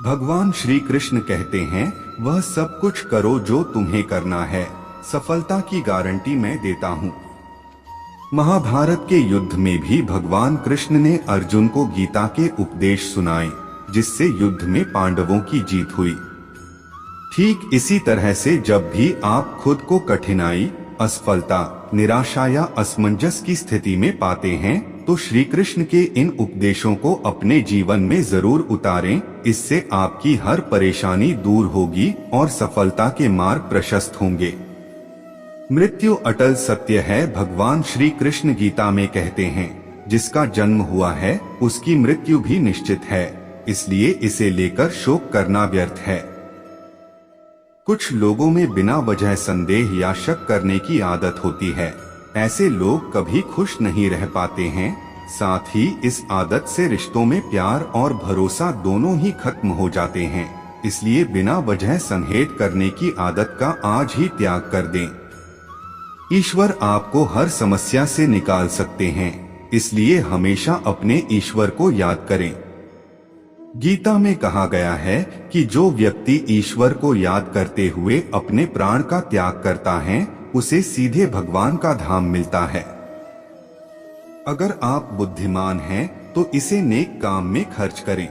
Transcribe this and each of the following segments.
भगवान श्री कृष्ण कहते हैं, वह सब कुछ करो जो तुम्हें करना है, सफलता की गारंटी मैं देता हूँ। महाभारत के युद्ध में भी भगवान कृष्ण ने अर्जुन को गीता के उपदेश सुनाए, जिससे युद्ध में पांडवों की जीत हुई। ठीक इसी तरह से जब भी आप खुद को कठिनाई, असफलता, निराशा या असमंजस की स्थिति में पाते हैं, तो श्री कृष्ण के इन उपदेशों को अपने जीवन में जरूर उतारें। इससे आपकी हर परेशानी दूर होगी और सफलता के मार्ग प्रशस्त होंगे। मृत्यु अटल सत्य है। भगवान श्री कृष्ण गीता में कहते हैं, जिसका जन्म हुआ है उसकी मृत्यु भी निश्चित है, इसलिए इसे लेकर शोक करना व्यर्थ है। कुछ लोगों में बिना वजह संदेह या शक करने की आदत होती है। ऐसे लोग कभी खुश नहीं रह पाते हैं। साथ ही इस आदत से रिश्तों में प्यार और भरोसा दोनों ही खत्म हो जाते हैं। इसलिए बिना वजह संदेह करने की आदत का आज ही त्याग कर दें। ईश्वर आपको हर समस्या से निकाल सकते हैं, इसलिए हमेशा अपने ईश्वर को याद करें। गीता में कहा गया है कि जो व्यक्ति ईश्वर को याद करते हुए अपने प्राण का त्याग करता है, उसे सीधे भगवान का धाम मिलता है। अगर आप बुद्धिमान हैं, तो इसे नेक काम में खर्च करें।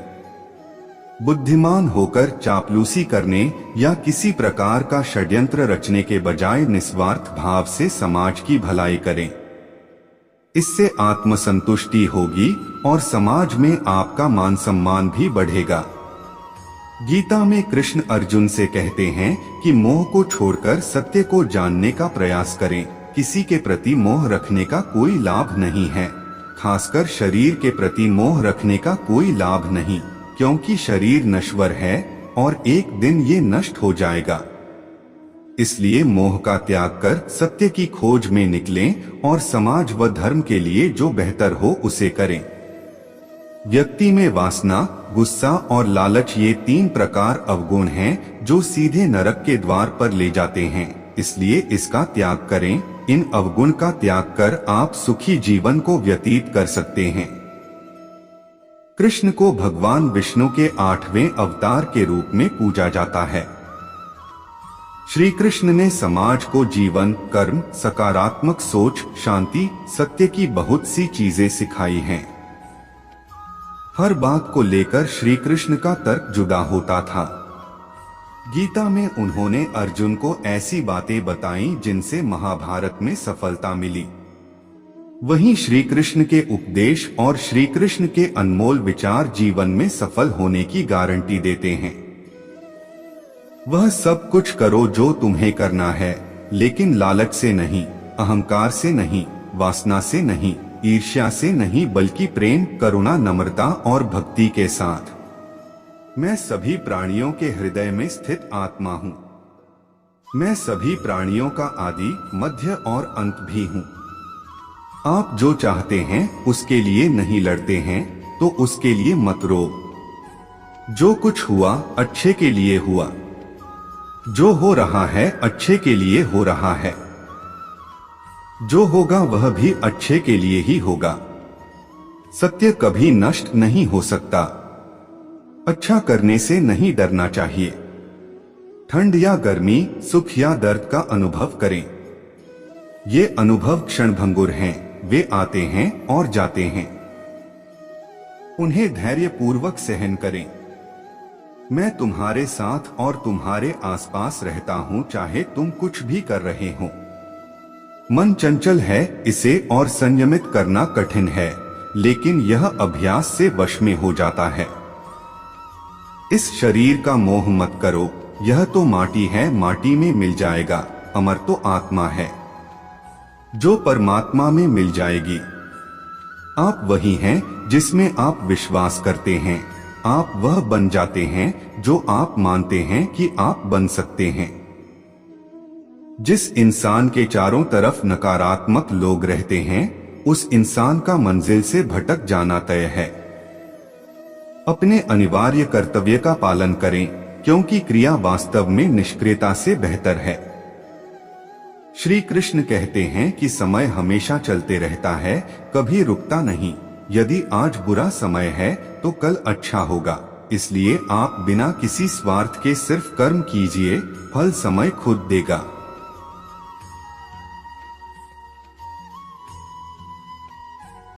बुद्धिमान होकर चापलूसी करने या किसी प्रकार का षड्यंत्र रचने के बजाय निस्वार्थ भाव से समाज की भलाई करें। इससे आत्मसंतुष्टि होगी और समाज में आपका मान सम्मान भी बढ़ेगा। गीता में कृष्ण अर्जुन से कहते हैं कि मोह को छोड़कर सत्य को जानने का प्रयास करें। किसी के प्रति मोह रखने का कोई लाभ नहीं है, खासकर शरीर के प्रति मोह रखने का कोई लाभ नहीं, क्योंकि शरीर नश्वर है और एक दिन ये नष्ट हो जाएगा। इसलिए मोह का त्याग कर सत्य की खोज में निकलें और समाज व धर्म के लिए जो बेहतर हो उसे करें। व्यक्ति में वासना, गुस्सा और लालच ये 3 प्रकार अवगुण हैं जो सीधे नरक के द्वार पर ले जाते हैं। इसलिए इसका त्याग करें। इन अवगुण का त्याग कर आप सुखी जीवन को व्यतीत कर सकते हैं। कृष्ण को भगवान विष्णु के 8वें अवतार के रूप में पूजा जाता है। श्री कृष्ण ने समाज को जीवन, कर्म, सकारात्मक सोच, शांति, सत्य की बहुत सी चीजें सिखाई हैं। हर बात को लेकर श्री कृष्ण का तर्क जुदा होता था। गीता में उन्होंने अर्जुन को ऐसी बातें बताईं जिनसे महाभारत में सफलता मिली। वहीं श्री कृष्ण के उपदेश और श्री कृष्ण के अनमोल विचार जीवन में सफल होने की गारंटी देते हैं। वह सब कुछ करो जो तुम्हें करना है, लेकिन लालच से नहीं, अहंकार से नहीं, वासना से नहीं, ईर्ष्या से नहीं, बल्कि प्रेम, करुणा, नम्रता और भक्ति के साथ। मैं सभी प्राणियों के हृदय में स्थित आत्मा हूँ। मैं सभी प्राणियों का आदि, मध्य और अंत भी हूँ। आप जो चाहते हैं उसके लिए नहीं लड़ते हैं, तो उसके लिए मत रो। जो कुछ हुआ अच्छे के लिए हुआ। जो हो रहा है अच्छे के लिए हो रहा है। जो होगा वह भी अच्छे के लिए ही होगा। सत्य कभी नष्ट नहीं हो सकता। अच्छा करने से नहीं डरना चाहिए। ठंड या गर्मी, सुख या दर्द का अनुभव करें। ये अनुभव क्षणभंगुर हैं, वे आते हैं और जाते हैं। उन्हें धैर्यपूर्वक सहन करें। मैं तुम्हारे साथ और तुम्हारे आसपास रहता हूँ, चाहे तुम कुछ भी कर रहे हो। मन चंचल है, इसे और संयमित करना कठिन है, लेकिन यह अभ्यास से वश में हो जाता है। इस शरीर का मोह मत करो, यह तो माटी है, माटी में मिल जाएगा। अमर तो आत्मा है, जो परमात्मा में मिल जाएगी। आप वही हैं जिसमें आप विश्वास करते हैं। आप वह बन जाते हैं जो आप मानते हैं कि आप बन सकते हैं। जिस इंसान के चारों तरफ नकारात्मक लोग रहते हैं, उस इंसान का मंजिल से भटक जाना तय है। अपने अनिवार्य कर्तव्य का पालन करें, क्योंकि क्रिया वास्तव में निष्क्रियता से बेहतर है। श्री कृष्ण कहते हैं कि समय हमेशा चलते रहता है, कभी रुकता नहीं। यदि आज बुरा समय है तो कल अच्छा होगा। इसलिए आप बिना किसी स्वार्थ के सिर्फ कर्म कीजिए, फल समय खुद देगा।